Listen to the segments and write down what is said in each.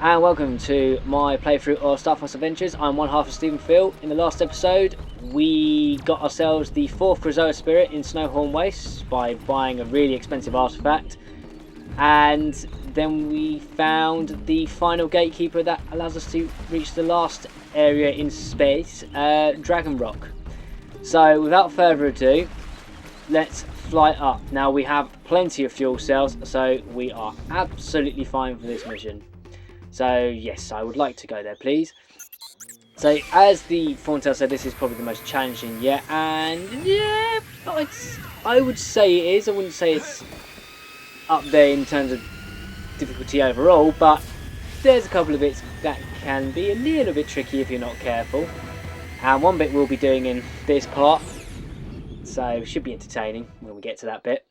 and welcome to my playthrough of Starfox Adventures. I'm one half of Stephen Phil. In the last episode, we got ourselves the 4th Krazoa Spirit in Snowhorn Wastes by buying a really expensive artifact, and then we found the final gatekeeper that allows us to reach the last area in space, Dragon Rock. So without further ado, let's fly up. Now we have plenty of fuel cells, so we are absolutely fine for this mission. So yes, I would like to go there, please. So as the Thorntail said, this is probably the most challenging yet, and yeah, I would say it is. I wouldn't say it's up there in terms of difficulty overall, but there's a couple of bits that can be a little bit tricky if you're not careful. And one bit we'll be doing in this part, so it should be entertaining when we get to that bit.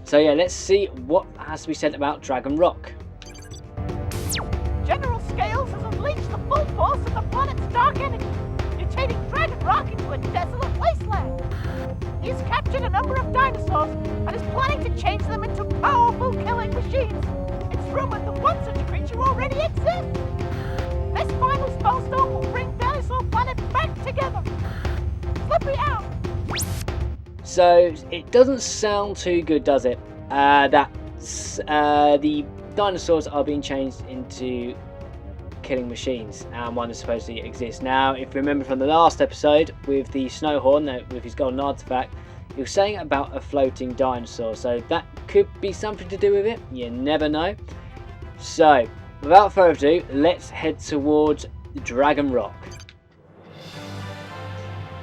So yeah, let's see what has to be said about Dragon Rock. General Scales has unleashed the full force of the planet's dark energy, mutating Dragon Rock into a desolate wasteland. He's captured a number of dinosaurs and is planning to change them into powerful killing machines. It's rumored that one such creature already exists. This final Spellstone will bring Dinosaur Planet back together. Slippery out! So it doesn't sound too good, does it? That the dinosaurs are being changed into killing machines, and one that supposedly exists. Now, if you remember from the last episode with the Snowhorn, with his golden artifact, he was saying about a floating dinosaur, so that could be something to do with it. You never know. So, without further ado, let's head towards Dragon Rock.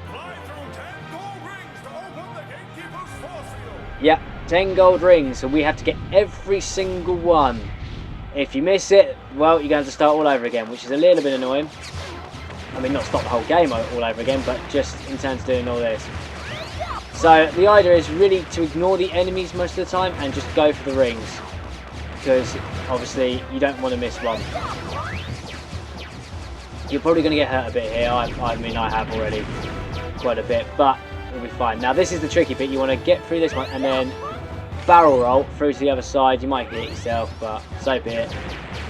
Fly through 10 gold rings to open the gatekeeper's force field. Yep, 10 gold rings, so we have to get every single one. If you miss it, well, you're going to start all over again, which is a little bit annoying. I mean, not start the whole game all over again, but just in terms of doing all this. So the idea is really to ignore the enemies most of the time and just go for the rings, because obviously you don't want to miss one. You're probably going to get hurt a bit here. I mean, I have already quite a bit, but it'll be fine. Now this is the tricky bit. You want to get through this one and then barrel roll through to the other side. You might hit yourself, but so be it.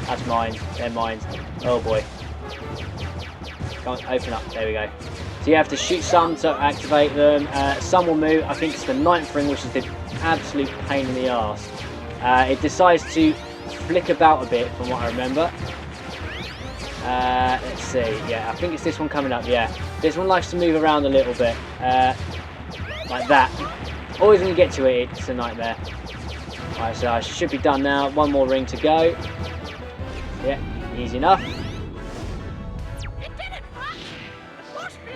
That's mine. They're mine. Oh boy. Come on, open up. There we go. So you have to shoot some to activate them. Some will move. I think it's the 9th ring, which is the absolute pain in the arse. It decides to flick about a bit, from what I remember. Let's see. Yeah, I think it's this one coming up. Yeah, this one likes to move around a little bit, like that. Always when you get to it, it's a nightmare. Alright, so I should be done now. One more ring to go. Yeah, easy enough.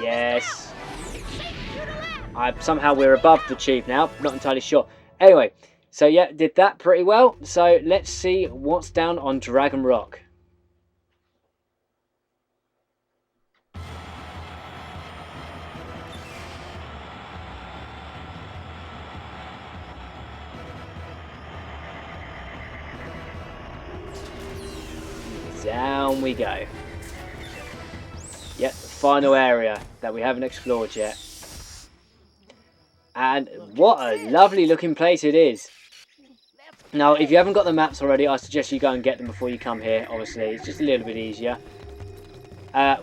Yes. Somehow we're above the chief now. Not entirely sure. Anyway, so yeah, did that pretty well. So let's see what's down on Dragon Rock. Down we go. Yep, the final area that we haven't explored yet. And what a lovely looking place it is. Now, if you haven't got the maps already, I suggest you go and get them before you come here. Obviously, it's just a little bit easier.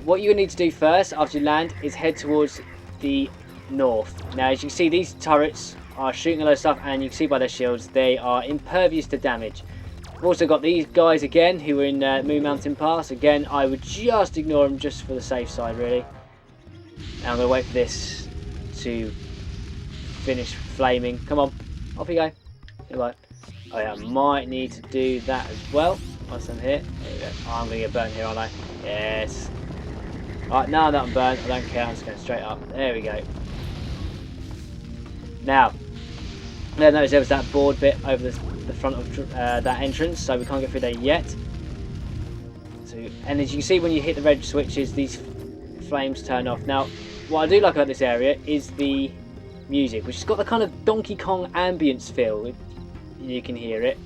What you need to do first, after you land, is head towards the north. Now, as you can see, these turrets are shooting a lot of stuff, and you can see by their shields, they are impervious to damage. We've also got these guys again, who are in Moon Mountain Pass. Again, I would just ignore them just for the safe side, really. And I'm going to wait for this to finish flaming. Come on, off you go. Right. Oh yeah, I might need to do that as well once I'm here. There we go. Oh, I'm going to get burnt here, aren't I? Yes. Alright, now that I'm burnt, I don't care. I'm just going straight up. There we go. Now, notice there was that board bit over the front of that entrance, so we can't get through there yet. So, and as you can see, when you hit the red switches, these flames turn off. Now, what I do like about this area is the music, which has got the kind of Donkey Kong ambience feel. You can hear it.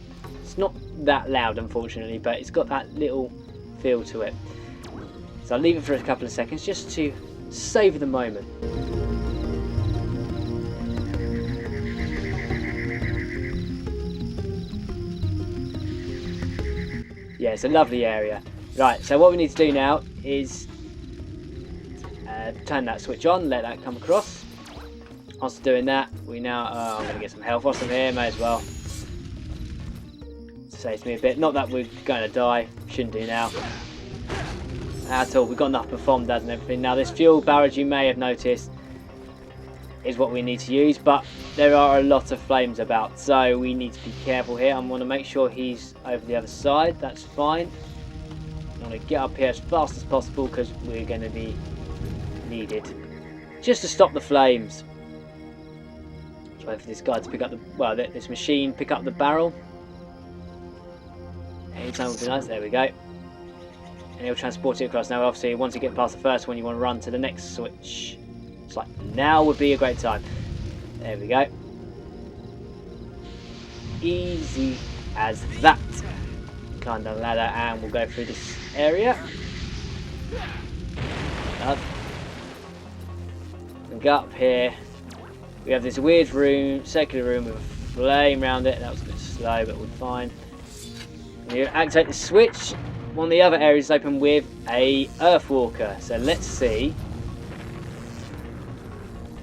It's not that loud, unfortunately, but it's got that little feel to it. So I'll leave it for a couple of seconds just to savour the moment. Yeah, it's a lovely area. Right, so what we need to do now is turn that switch on, let that come across. After doing that, we now... I'm going to get some health off them here, may as well. Saves me a bit. Not that we're going to die. Shouldn't do now. At all. We've got enough performed and everything. Now, this fuel barrage, you may have noticed, is what we need to use, but there are a lot of flames about, so we need to be careful here. I want to make sure he's over the other side. That's fine. I want to get up here as fast as possible because we're going to be needed just to stop the flames. Try for this guy to pick up the, well, this machine pick up the barrel. Anytime would be nice. There we go. And he'll transport it across. Now, obviously, once you get past the first one, you want to run to the next switch. It's like, now would be a great time. There we go. Easy as that. Climb down the ladder and we'll go through this area. Up. We go up here. We have this weird room, circular room with a flame around it. That was a bit slow, but we're fine. You activate the switch. One of the other areas is open with a Earthwalker. So let's see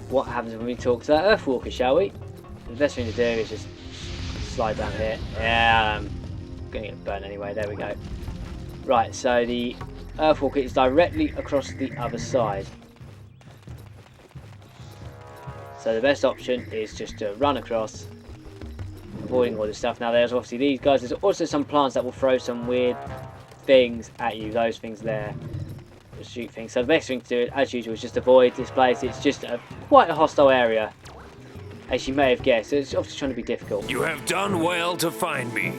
what happens when we talk to that Earthwalker, shall we? The best thing to do is just slide down here. Yeah, I'm going to get burnt anyway. There we go. Right, so the Earthwalker is directly across the other side. So the best option is just to run across, avoiding all this stuff. Now there's obviously these guys. There's also some plants that will throw some weird things at you. Those things there will shoot things. So the best thing to do, as usual, is just avoid this place. It's just quite a hostile area, as you may have guessed. It's obviously trying to be difficult. You have done well to find me,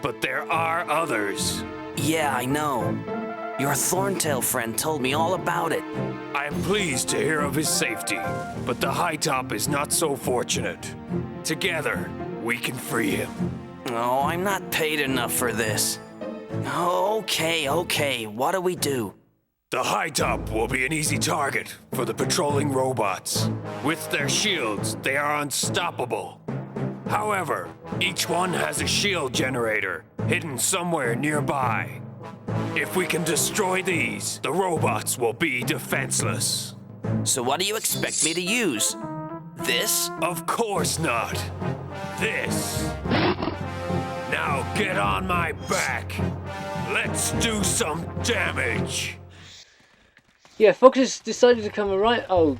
but there are others. Yeah, I know. Your Thorntail friend told me all about it. I am pleased to hear of his safety, but the High Top is not so fortunate. Together, we can free him. Oh, I'm not paid enough for this. Okay, what do we do? The High Top will be an easy target for the patrolling robots. With their shields, they are unstoppable. However, each one has a shield generator hidden somewhere nearby. If we can destroy these, the robots will be defenseless. So what do you expect me to use? This? Of course not. This. Now get on my back. Let's do some damage. Yeah, Fox has decided to come right. Oh,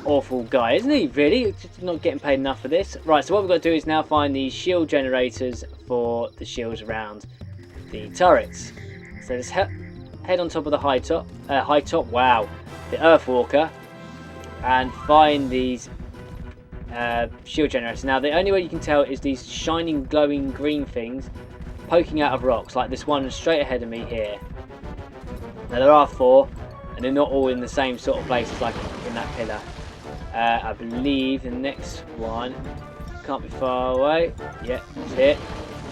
awful guy, isn't he? Really? Just not getting paid enough for this. Right, so what we've got to do is now find the shield generators for the shields around the turrets. So let's head on top of the high top. Wow, the Earthwalker, and find these shield generators. Now, the only way you can tell is these shining, glowing green things poking out of rocks, like this one straight ahead of me here. Now, there are 4, and they're not all in the same sort of places, like in that pillar. I believe the next one can't be far away. Yeah, it's here.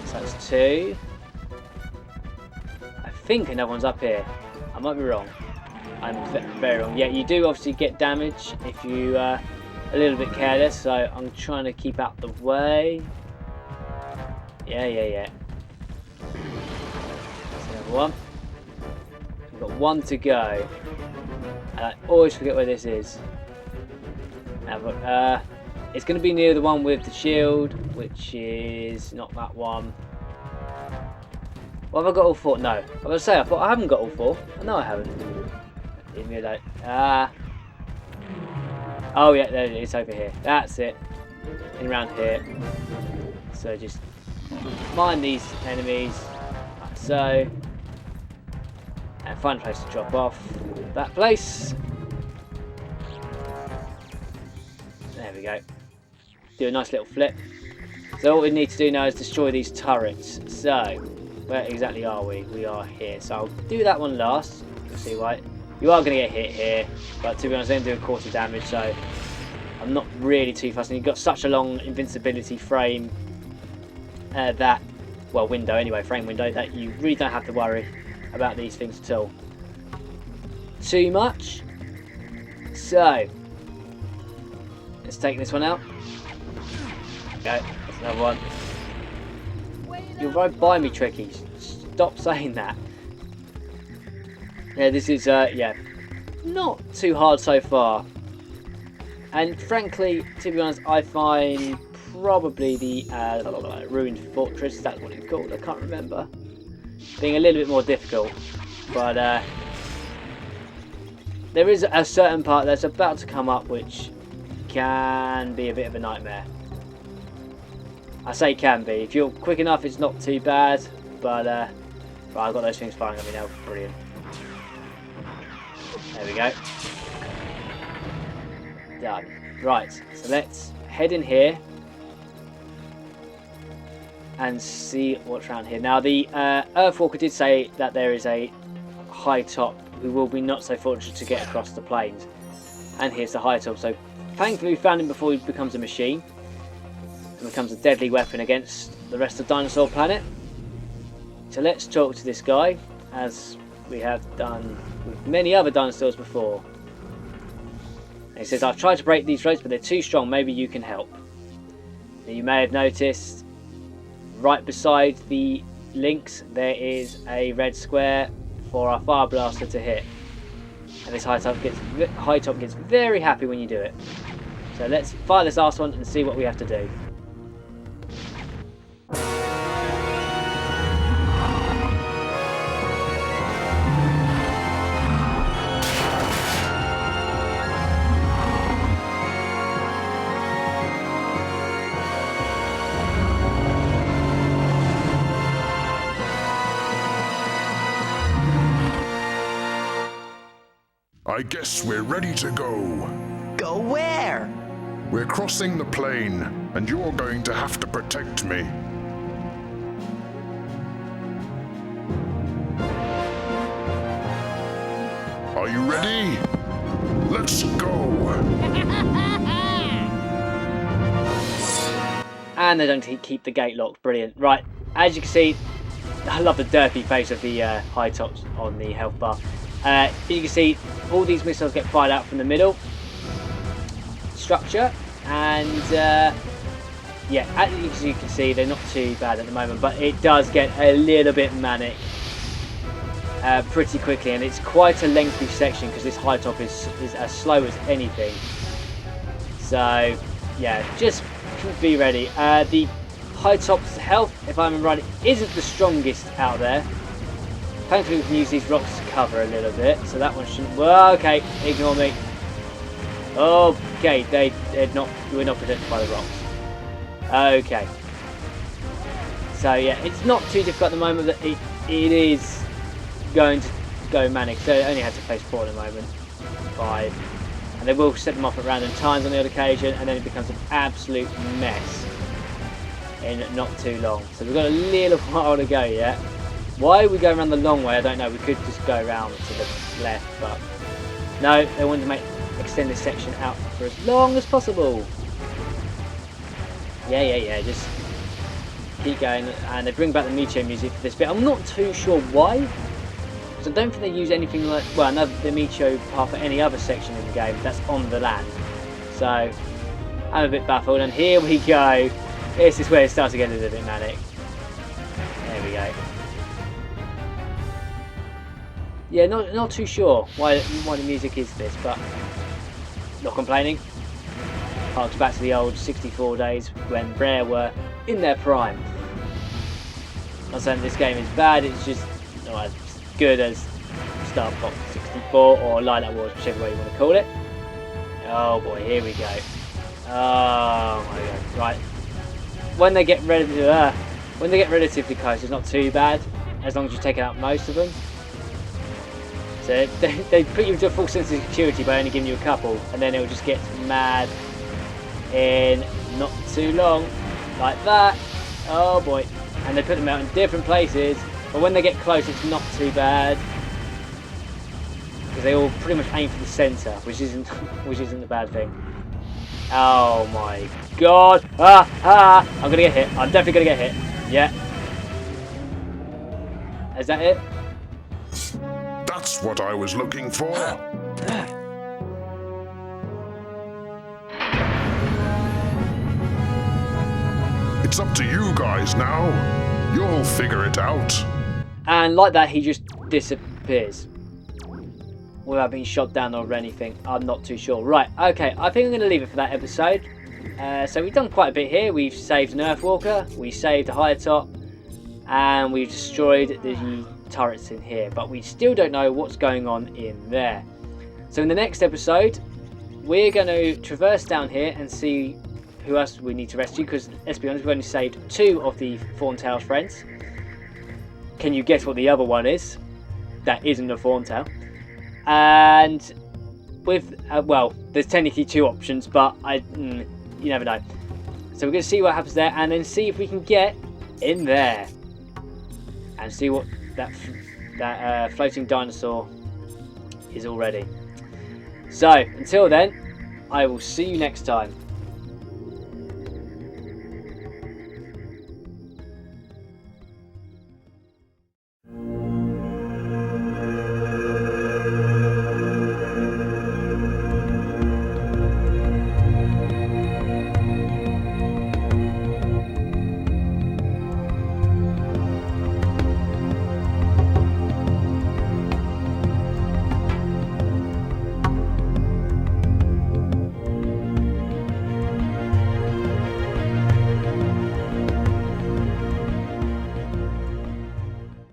So that's 2. I think another one's up here. I might be wrong. I'm very wrong. Yeah, you do obviously get damage if you a little bit careless, so I'm trying to keep out the way. Yeah. That's another one. We've got 1 to go. And I always forget where this is. Now, it's going to be near the one with the shield, which is not that one. Well, have I got all 4? No. I was going to say, I thought I haven't got all 4. No, I haven't. Leave me alone. Oh, yeah, there it is, over here. That's it. In around here. So just mind these enemies, like so. And find a place to drop off. That place. There we go. Do a nice little flip. So what we need to do now is destroy these turrets. So, where exactly are we? We are here. So I'll do that one last. You'll see why. You are going to get hit here, but to be honest, they don't do a quarter damage, so I'm not really too fussed. And you've got such a long invincibility frame, window anyway, frame window, that you really don't have to worry about these things at all too much. So let's take this one out. Okay, that's another one. You're right by me, Trekkies. stop saying that. Yeah, this is, yeah, not too hard so far. And frankly, to be honest, I find probably the Ruined Fortress, is that what it's called? I can't remember. Being a little bit more difficult. But there is a certain part that's about to come up which can be a bit of a nightmare. I say can be. If you're quick enough, it's not too bad. But right, I've got those things firing at me now. Brilliant. There we go. Done. Right, so let's head in here and see what's around here. Now, the Earthwalker did say that there is a high top who will be not so fortunate to get across the plains. And here's the high top. So, thankfully, we found him before he becomes a machine and becomes a deadly weapon against the rest of the dinosaur planet. So, let's talk to this guy, as we have done with many other dinosaurs before. And he says, I've tried to break these ropes, but they're too strong. Maybe you can help. Now, you may have noticed right beside the links there is a red square for our fire blaster to hit. And this high top gets very happy when you do it. So let's fire this last one and see what we have to do. I guess we're ready to go. Go where? We're crossing the plain, and you're going to have to protect me. Are you ready? Let's go! And they don't keep the gate locked. Brilliant. Right, as you can see, I love the derpy face of the high tops on the health bar. You can see all these missiles get fired out from the middle structure, and yeah, as you can see, they're not too bad at the moment, but it does get a little bit manic pretty quickly, and it's quite a lengthy section because this high top is as slow as anything. So yeah, just be ready. The high top's health, if I remember right, isn't the strongest out there. Thankfully we can use these rocks to cover a little bit, so that one shouldn't... Well, okay, ignore me. Okay, we're not protected by the rocks. Okay. So yeah, it's not too difficult at the moment, but it is going to go manic. So it only had to face 4 at the moment. 5. And they will set them off at random times on the odd occasion, and then it becomes an absolute mess in not too long. So we've got a little while to go yet. Why we go around the long way, I don't know. We could just go around to the left, but no, they wanted to extend this section out for as long as possible. Yeah, just keep going. And they bring back the Meteor music for this bit. I'm not too sure why, because I don't think they use anything like, well, the Meteor part for any other section in the game that's on the land. So I'm a bit baffled, and here we go. This is where it starts to get a little bit manic. There we go. Yeah, not too sure why the music is this, but not complaining. Harks back to the old 64 days when Rare were in their prime. Not saying this game is bad, it's just not as good as Starfox 64 or Lilac Wars, whichever way you want to call it. Oh boy, here we go. Oh my god! Right, when they get relatively close, it's not too bad as long as you take out most of them. So they put you into a full sense of security by only giving you a couple, and then it will just get mad in not too long, like that. Oh boy! And they put them out in different places, but when they get close, it's not too bad because they all pretty much aim for the centre, which isn't a bad thing. Oh my god! I'm gonna get hit. I'm definitely gonna get hit. Yeah. Is that it? That's what I was looking for. It's up to you guys now. You'll figure it out. And like that, he just disappears. Without being shot down or anything. I'm not too sure. Right, okay, I think I'm going to leave it for that episode. So we've done quite a bit here. We've saved an Earthwalker, we saved a higher top, and we've destroyed the turrets in here. But we still don't know what's going on in there. So in the next episode, we're going to traverse down here and see who else we need to rescue. Because let's be honest, we've only saved 2 of the Thorntail's friends. Can you guess what the other one is? That isn't a Thorntail. And with, well, there's technically 2 options, but you never know. So we're going to see what happens there, and then see if we can get in there. And see what that floating dinosaur is already. So, until then, I will see you next time.